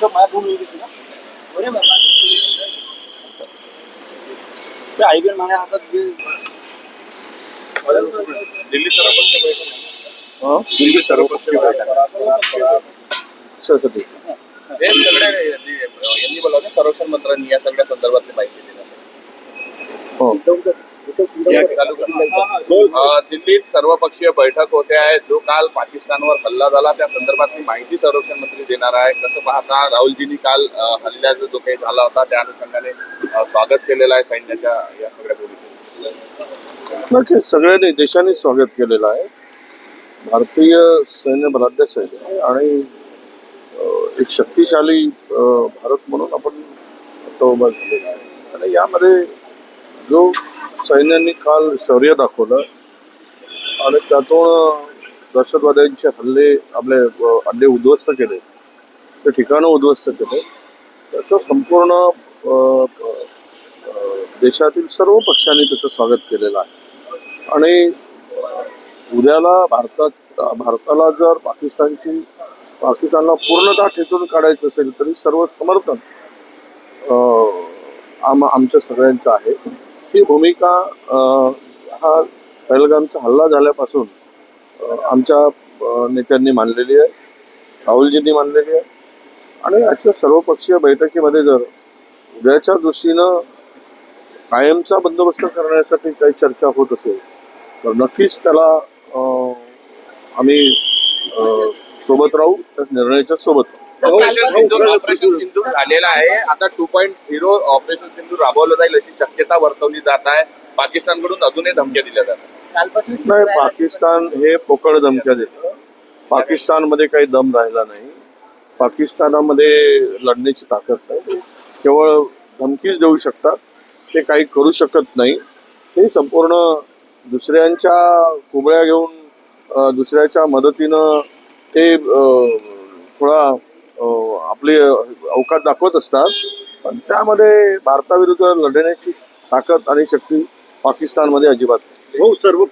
सब माया घूम रही थी ना अरे बाबा ते आईबीएन माझ्या हातात दिल्ली सर्वपक्षीय बैठक दिल्ली सर्वपक्षीय बैठक हे सगळे यांनी बोलावले संरक्षण मंत्र्यांनी या सगळ्या संदर्भातली माहिती दिली दिल्लीत सर्वपक्षीय बैठक होते आहे. जो काल पाकिस्तानवर हल्ला झाला त्या संदर्भातली माहिती संरक्षण मंत्री देणार आहे. कसं पाहता राहुलजींनी काल हल्ल्याचा जो काही झाला होता त्या अनुषंगाने स्वागत केलेलं आहे सैन्याच्या या सगळ्या गोष्टी नक्कीच सगळ्यांनी देशाने स्वागत केलेलं आहे. भारतीय सैन्य बलाढ्य आहे आणि एक शक्तिशाली भारत म्हणून आपण आता उभा झालेला आहे. आणि यामध्ये जो सैन्याने काल शौर्य दाखवलं आणि त्यातून दहशतवाद्यांचे हल्ले आपले अड्डे उद्ध्वस्त केले, ते ठिकाणं उद्ध्वस्त केले, त्याचं संपूर्ण देशातील सर्व पक्षांनी त्याचं स्वागत केलेलं आहे. आणि उद्याला भारताला जर पाकिस्तानला पूर्णतः ठेचून काढायचं असेल तरी सर्व समर्थन आमच्या सगळ्यांचं आहे. ही भूमिका हा पहलगामचा हल्ला झाल्यापासून आमच्या नेत्यांनी मांडलेली आहे, राहुलजींनी मांडलेली आहे. आणि आजच्या सर्वपक्षीय बैठकीमध्ये जर उद्याच्या दृष्टीनं कायमचा बंदोबस्त करण्यासाठी काही चर्चा होत असेल तर नक्कीच त्याला आम्ही सोबत राहू, त्या निर्णयाच्या सोबत राहू. ऑपरेशन सिंधूर झालेला आहे. आता 2.0 ऑपरेशन सिंधूर राबवलं जाईल अशी शक्यता वर्तवली जात आहे. पाकिस्तानकडून अजूनही धमक्या दिल्या जातात. नाही, पाकिस्तान हे पोकळ धमक्या देतं. पाकिस्तानमध्ये काही दम राहिला नाही. पाकिस्तानामध्ये लढण्याची ताकद नाही. केवळ धमकीच देऊ शकतात, ते काही करू शकत नाही. हे संपूर्ण दुसऱ्यांच्या कुबळ्या घेऊन दुसऱ्याच्या मदतीनं ते थोडा आपली अवकात दाखवत असतात. पण त्यामध्ये भारताविरुद्ध लढण्याची ताकद आणि शक्ती पाकिस्तानमध्ये अजिबात नाही. सर्व